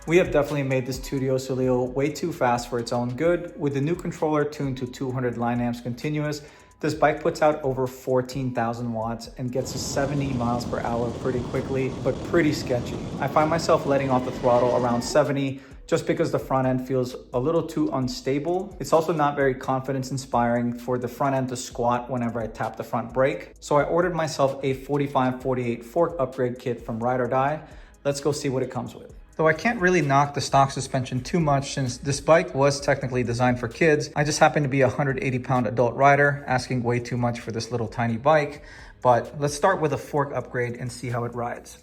We have definitely made this Tuttio Soleil way too fast for its own good. With the new controller tuned to 200 line amps continuous, this bike puts out over 14,000 watts and gets to 70 miles per hour pretty quickly, but pretty sketchy. I find myself letting off the throttle around 70 just because the front end feels a little too unstable. It's also not very confidence inspiring for the front end to squat whenever I tap the front brake. So I ordered myself a 45-48 fork upgrade kit from Ride or Die. Let's go see what it comes with. Though I can't really knock the stock suspension too much since this bike was technically designed for kids. I just happen to be a 180-pound adult rider, asking way too much for this little tiny bike. But let's start with a fork upgrade and see how it rides.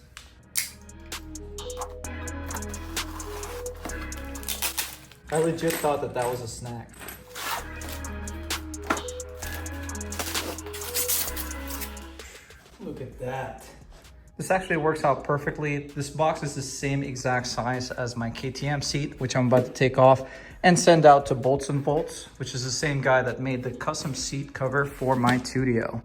I legit thought that that was a snack. Look at that. This actually works out perfectly. This box is the same exact size as my KTM seat, which I'm about to take off and send out to Bolts and Bolts, which is the same guy that made the custom seat cover for my Tuttio.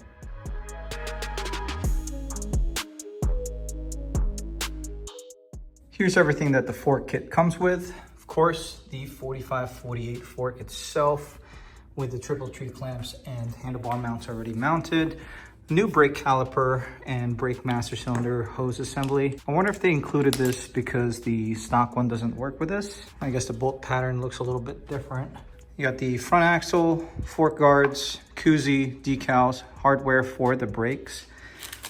Here's everything that the fork kit comes with. Of course, the 45-48 fork itself with the triple tree clamps and handlebar mounts already mounted. New brake caliper and brake master cylinder hose assembly. I wonder if they included this because the stock one doesn't work with this. I guess the bolt pattern looks a little bit different. You got the front axle, fork guards, koozie, decals, hardware for the brakes,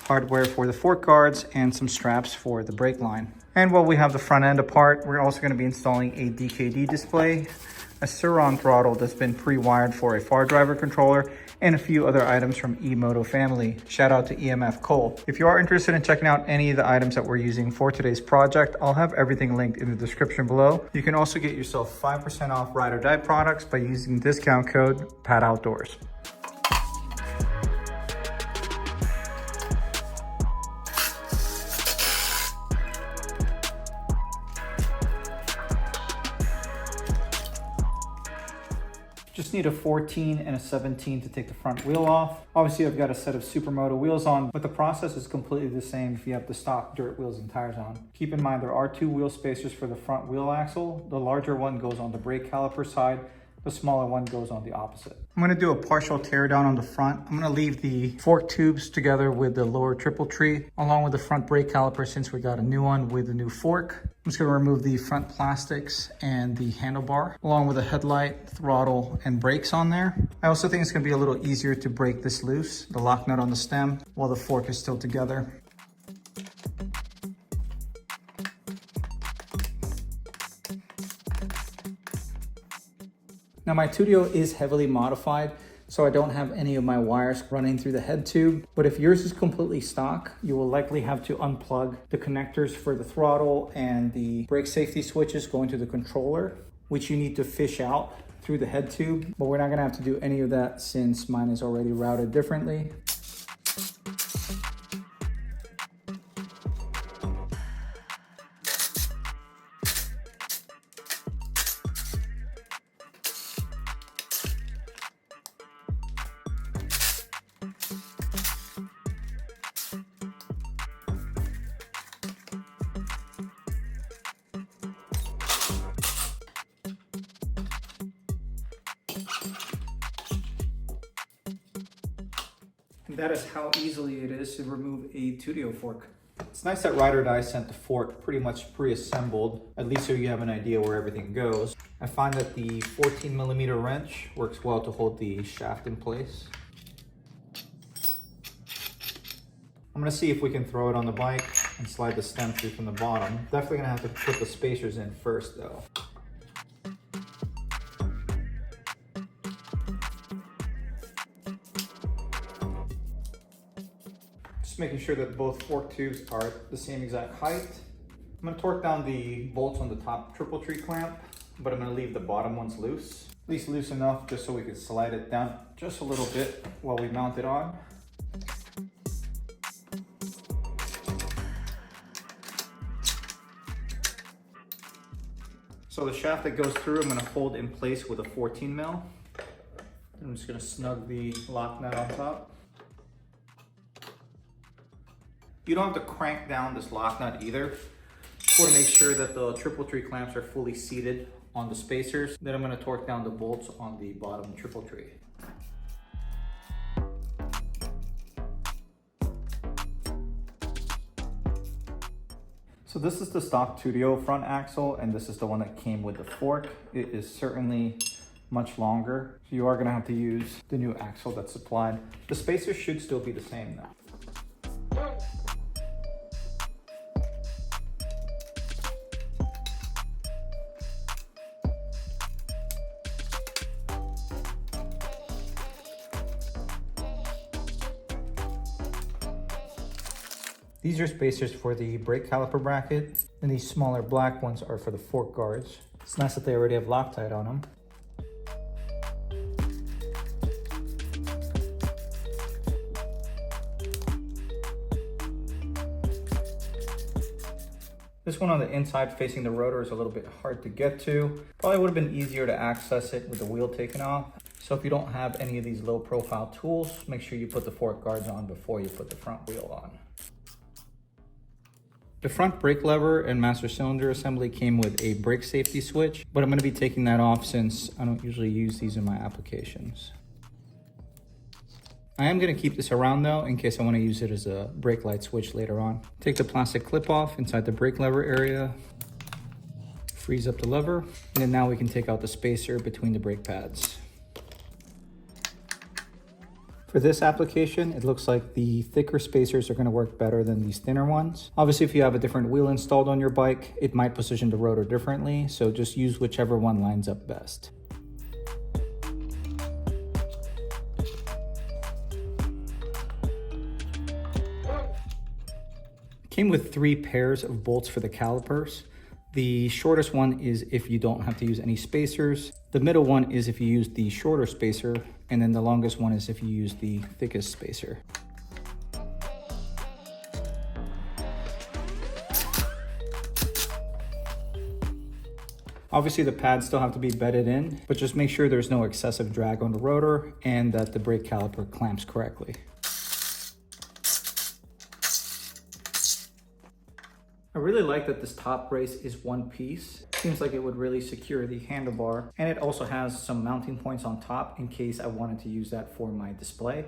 hardware for the fork guards, and some straps for the brake line. And while we have the front end apart, we're also going to be installing a DKD display, a Surron throttle that's been pre-wired for a Fardriver controller, and a few other items from E-Moto Family. Shout out to EMF Cole. If you are interested in checking out any of the items that we're using for today's project, I'll have everything linked in the description below. You can also get yourself 5% off Ride or Die products by using discount code PATOutdoors. Just need a 14 and a 17 to take the front wheel off. Obviously, I've got a set of Supermoto wheels on, but the process is completely the same if you have the stock dirt wheels and tires on. Keep in mind there are two wheel spacers for the front wheel axle. The larger one goes on the brake caliper side. The smaller one goes on the opposite. I'm gonna do a partial tear down on the front. I'm gonna leave the fork tubes together with the lower triple tree, along with the front brake caliper since we got a new one with the new fork. I'm just gonna remove the front plastics and the handlebar, along with the headlight, throttle, and brakes on there. I also think it's gonna be a little easier to break this loose, the lock nut on the stem, while the fork is still together. Now my Tuttio is heavily modified, so I don't have any of my wires running through the head tube. But if yours is completely stock, you will likely have to unplug the connectors for the throttle and the brake safety switches going to the controller, which you need to fish out through the head tube. But we're not gonna have to do any of that since mine is already routed differently. And that is how easily it is to remove a Tuttio fork. It's nice that Ride or Die sent the fork pretty much pre-assembled, at least so you have an idea where everything goes. I find that the 14mm wrench works well to hold the shaft in place. I'm gonna see if we can throw it on the bike and slide the stem through from the bottom. Definitely gonna have to put the spacers in first though. Just making sure that both fork tubes are the same exact height. I'm gonna torque down the bolts on the top triple tree clamp, but I'm gonna leave the bottom ones loose. At least loose enough just so we can slide it down just a little bit while we mount it on. So the shaft that goes through, I'm gonna hold in place with a 14mm. I'm just gonna snug the lock nut on top. You don't have to crank down this lock nut either. I want to make sure that the triple tree clamps are fully seated on the spacers. Then I'm going to torque down the bolts on the bottom triple tree. So this is the stock Tuttio front axle, and this is the one that came with the fork. It is certainly much longer, so you are going to have to use the new axle that's supplied. The spacers should still be the same though. These are spacers for the brake caliper bracket, and these smaller black ones are for the fork guards. It's nice that they already have Loctite on them. This one on the inside facing the rotor is a little bit hard to get to. Probably would have been easier to access it with the wheel taken off. So if you don't have any of these low profile tools, make sure you put the fork guards on before you put the front wheel on. The front brake lever and master cylinder assembly came with a brake safety switch, but I'm going to be taking that off since I don't usually use these in my applications. I am going to keep this around though, in case I want to use it as a brake light switch later on. Take the plastic clip off inside the brake lever area, freeze up the lever, and then now we can take out the spacer between the brake pads. For this application, it looks like the thicker spacers are going to work better than these thinner ones. Obviously, if you have a different wheel installed on your bike, it might position the rotor differently, so just use whichever one lines up best. Came with 3 pairs of bolts for the calipers. The shortest one is if you don't have to use any spacers. The middle one is if you use the shorter spacer, and then the longest one is if you use the thickest spacer. Obviously the pads still have to be bedded in, but just make sure there's no excessive drag on the rotor and that the brake caliper clamps correctly. I really like that this top brace is one piece. Seems like it would really secure the handlebar, and it also has some mounting points on top in case I wanted to use that for my display.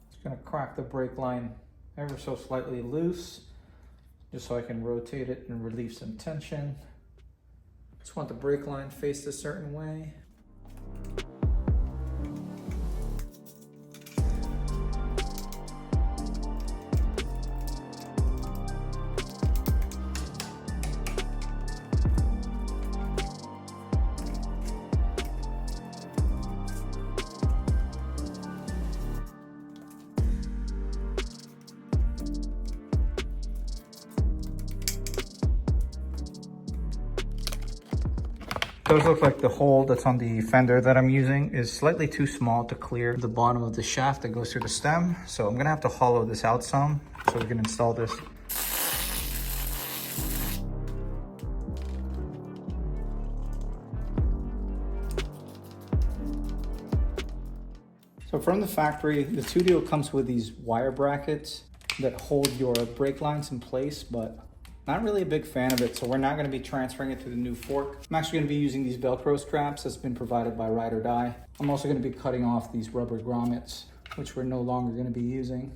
Just gonna crack the brake line ever so slightly loose, just so I can rotate it and relieve some tension. Just want the brake line faced a certain way. Does look like the hole that's on the fender that I'm using is slightly too small to clear the bottom of the shaft that goes through the stem. So I'm gonna have to hollow this out some so we can install this. So from the factory, the Tuttio comes with these wire brackets that hold your brake lines in place, but not really a big fan of it, so we're not going to be transferring it to the new fork. I'm actually going to be using these Velcro straps that's been provided by Ride or Die. I'm also going to be cutting off these rubber grommets, which we're no longer going to be using.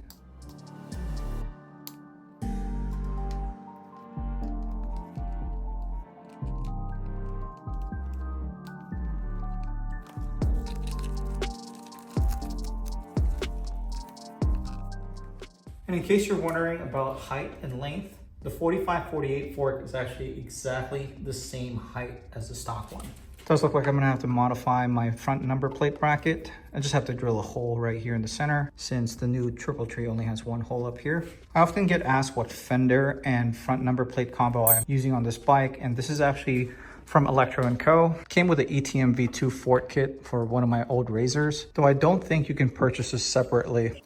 And in case you're wondering about height and length, the 45-48 fork is actually exactly the same height as the stock one. It does look like I'm gonna have to modify my front number plate bracket. I just have to drill a hole right here in the center since the new triple tree only has one hole up here. I often get asked what fender and front number plate combo I'm using on this bike, and this is actually from Electro & Co. Came with an ETM V2 fork kit for one of my old razors, though I don't think you can purchase this separately.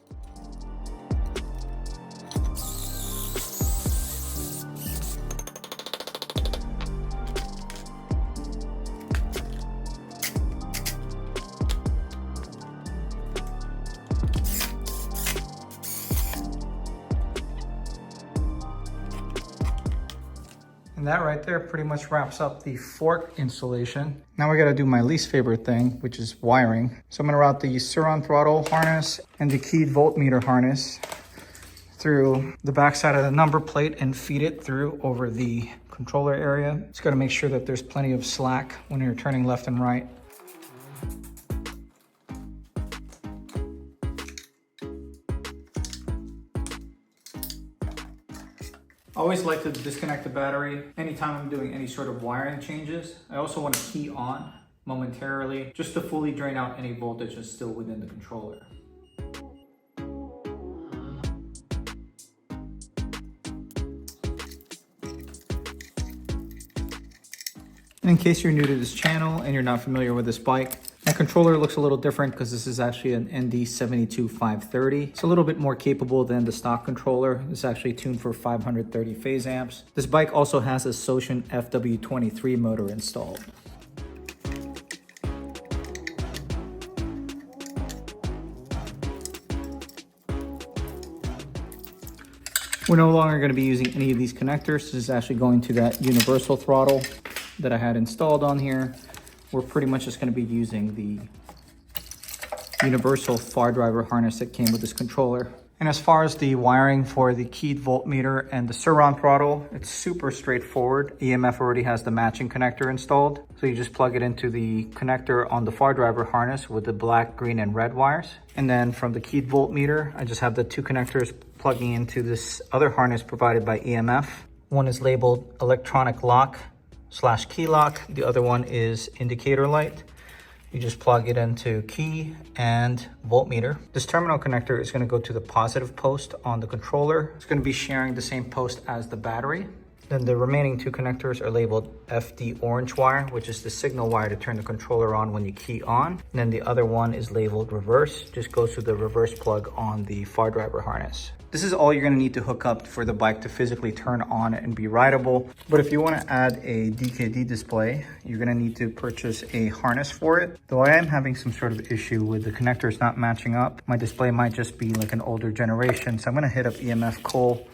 And that right there pretty much wraps up the fork installation. Now we gotta do my least favorite thing, which is wiring. So I'm gonna route the Surron throttle harness and the keyed voltmeter harness through the backside of the number plate and feed it through over the controller area. Just gotta make sure that there's plenty of slack when you're turning left and right. I always like to disconnect the battery anytime I'm doing any sort of wiring changes. I also want to key on momentarily just to fully drain out any voltage that's still within the controller. And in case you're new to this channel and you're not familiar with this bike, my controller looks a little different because this is actually an ND72530. It's a little bit more capable than the stock controller. It's actually tuned for 530 phase amps. This bike also has a Socin FW23 motor installed. We're no longer going to be using any of these connectors. This is actually going to that universal throttle that I had installed on here. We're pretty much just going to be using the universal Fardriver harness that came with this controller. And as far as the wiring for the keyed voltmeter and the Surron throttle, it's super straightforward. EMF already has the matching connector installed. So you just plug it into the connector on the Fardriver harness with the black, green, and red wires. And then from the keyed voltmeter, I just have the two connectors plugging into this other harness provided by EMF. One is labeled electronic lock / key lock. The other one is indicator light. You just plug it into key and voltmeter. This terminal connector is going to go to the positive post on the controller. It's going to be sharing the same post as the battery. Then the remaining two connectors are labeled FD orange wire, which is the signal wire to turn the controller on when you key on. And then the other one is labeled reverse, just goes to the reverse plug on the Fardriver harness. This is all you're going to need to hook up for the bike to physically turn on and be rideable. But if you want to add a DKD display, you're going to need to purchase a harness for it. Though I am having some sort of issue with the connectors not matching up. My display might just be like an older generation. So I'm going to hit up EMF Cole,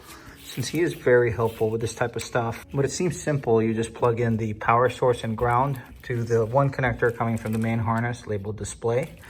since he is very helpful with this type of stuff. But it seems simple. You just plug in the power source and ground to the one connector coming from the main harness labeled display.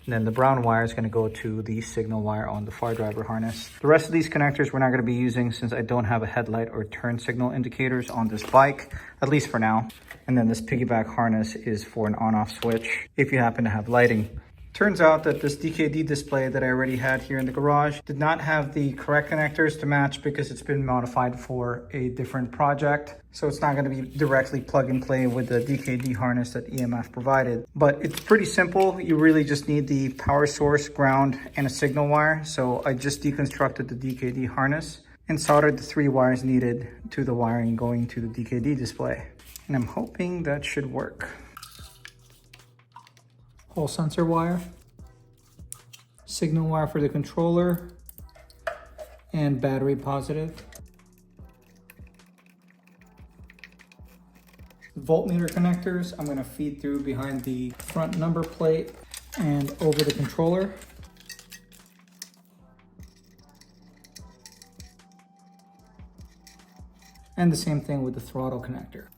And then the brown wire is going to go to the signal wire on the Fardriver harness. The rest of these connectors we're not going to be using since I don't have a headlight or turn signal indicators on this bike, at least for now. And then this piggyback harness is for an on-off switch if you happen to have lighting. Turns out that this DKD display that I already had here in the garage did not have the correct connectors to match because it's been modified for a different project. So it's not going to be directly plug and play with the DKD harness that EMF provided. But it's pretty simple. You really just need the power source, ground, and a signal wire. So I just deconstructed the DKD harness and soldered the 3 wires needed to the wiring going to the DKD display. And I'm hoping that should work. Hall sensor wire, signal wire for the controller, and battery positive. Voltmeter connectors I'm going to feed through behind the front number plate and over the controller. And the same thing with the throttle connector.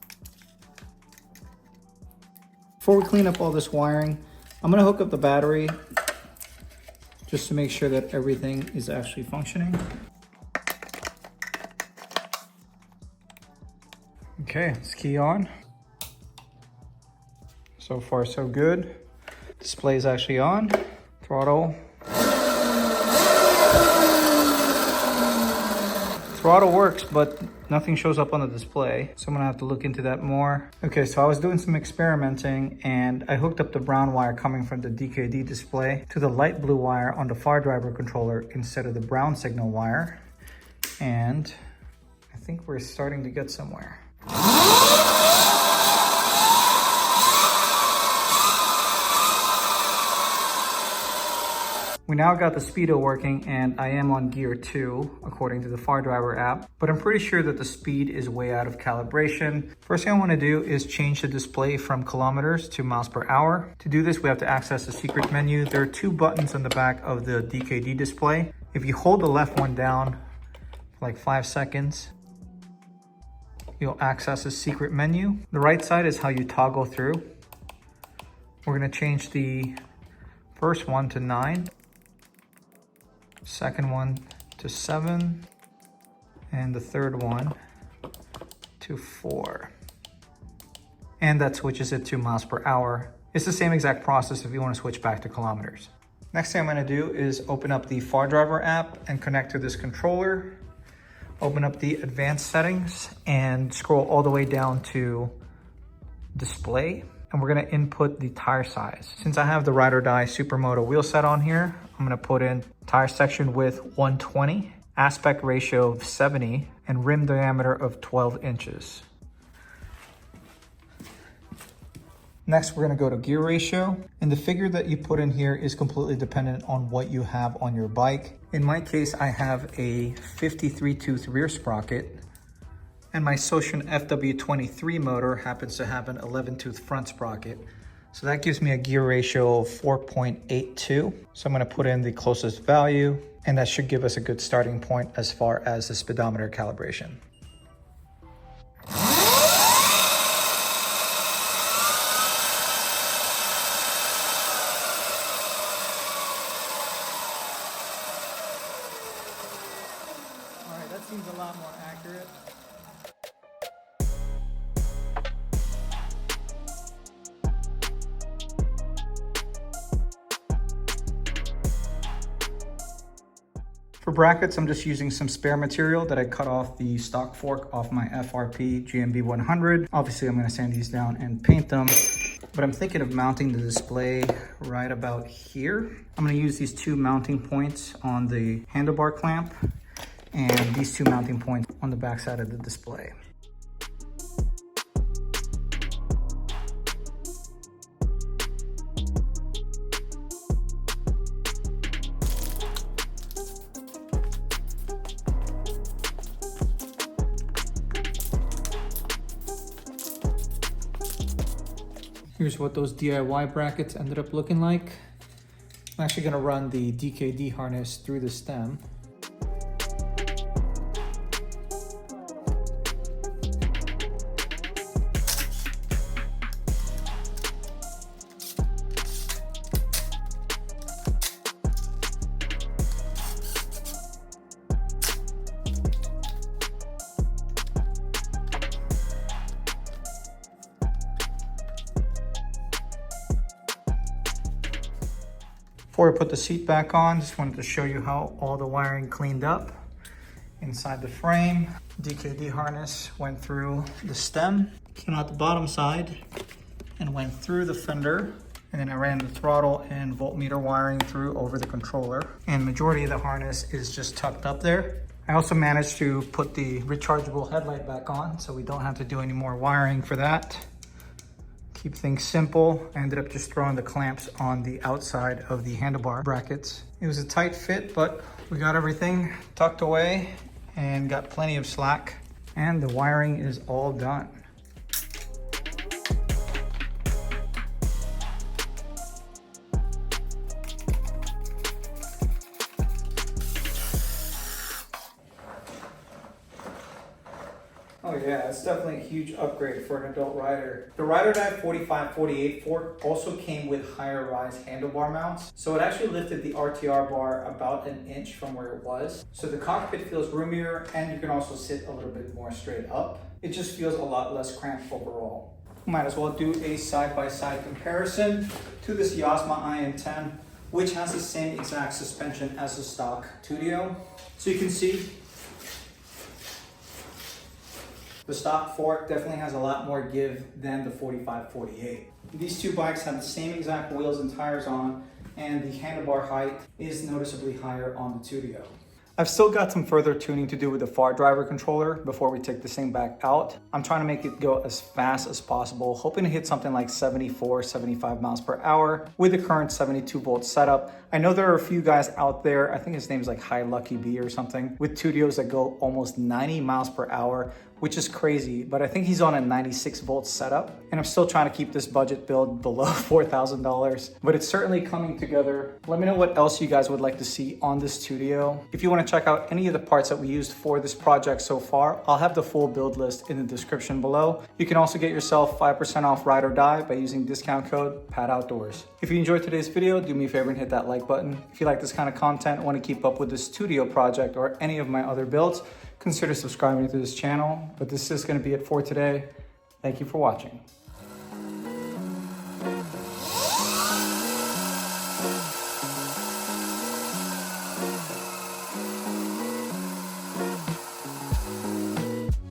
Before we clean up all this wiring, I'm going to hook up the battery just to make sure that everything is actually functioning. Okay, let's key on. So far so good. Display is actually on. Throttle. Throttle works, but nothing shows up on the display. So I'm gonna have to look into that more. Okay, so I was doing some experimenting and I hooked up the brown wire coming from the DKD display to the light blue wire on the Fardriver controller instead of the brown signal wire. And I think we're starting to get somewhere. We now got the speedo working and I am on gear 2 according to the Fardriver app, but I'm pretty sure that the speed is way out of calibration. First thing I want to do is change the display from kilometers to miles per hour. To do this, we have to access the secret menu. There are 2 buttons on the back of the DKD display. If you hold the left one down for like 5 seconds, you'll access a secret menu. The right side is how you toggle through. We're gonna change the first one to 9, second one to 7, and the third one to 4. And that switches it to miles per hour. It's the same exact process if you want to switch back to kilometers. Next thing I'm going to do is open up the Fardriver app and connect to this controller. Open up the advanced settings and scroll all the way down to display. And we're going to input the tire size. Since I have the Ride or Die Supermoto wheel set on here, I'm going to put in tire section width 120, aspect ratio of 70, and rim diameter of 12 inches. Next, we're gonna go to gear ratio, and the figure that you put in here is completely dependent on what you have on your bike. In my case, I have a 53 tooth rear sprocket, and my Socian FW23 motor happens to have an 11 tooth front sprocket. So that gives me a gear ratio of 4.82. So I'm gonna put in the closest value, and that should give us a good starting point as far as the speedometer calibration. That seems a lot more accurate. For brackets, I'm just using some spare material that I cut off the stock fork off my FRP GMB 100. Obviously, I'm going to sand these down and paint them, but I'm thinking of mounting the display right about here. I'm going to use these 2 mounting points on the handlebar clamp and these 2 mounting points on the back side of the display. Here's what those DIY brackets ended up looking like. I'm actually gonna run the DKD harness through the stem. Before I put the seat back on, just wanted to show you how all the wiring cleaned up inside the frame. DKD harness went through the stem, came out the bottom side, and went through the fender. And then I ran the throttle and voltmeter wiring through over the controller. And majority of the harness is just tucked up there. I also managed to put the rechargeable headlight back on, so we don't have to do any more wiring for that. Keep things simple. I ended up just throwing the clamps on the outside of the handlebar brackets. It was a tight fit, but we got everything tucked away and got plenty of slack. And the wiring is all done. Oh yeah, it's definitely a huge upgrade for an adult rider. The Ride or Die 4548 fork also came with higher rise handlebar mounts. So it actually lifted the RTR bar about an inch from where it was. So the cockpit feels roomier and you can also sit a little bit more straight up. It just feels a lot less cramped overall. Might as well do a side-by-side comparison to this Yasma IM10, which has the same exact suspension as the stock Tuttio. So you can see the stock fork definitely has a lot more give than the 4548. These two bikes have the same exact wheels and tires on, and the handlebar height is noticeably higher on the Tuttio. I've still got some further tuning to do with the Fardriver controller before we take this thing back out. I'm trying to make it go as fast as possible, hoping to hit something like 74, 75 miles per hour with the current 72 volt setup. I know there are a few guys out there, I think his name's like High Lucky B or something, with Tuttios that go almost 90 miles per hour which is crazy, but I think he's on a 96 volt setup. And I'm still trying to keep this budget build below $4,000, but it's certainly coming together. Let me know what else you guys would like to see on this studio. If you want to check out any of the parts that we used for this project so far, I'll have the full build list in the description below. You can also get yourself 5% off Ride or Die by using discount code PATOutdoors. If you enjoyed today's video, do me a favor and hit that like button. If you like this kind of content, want to keep up with this studio project or any of my other builds, consider subscribing to this channel. But this is going to be it for today. Thank you for watching.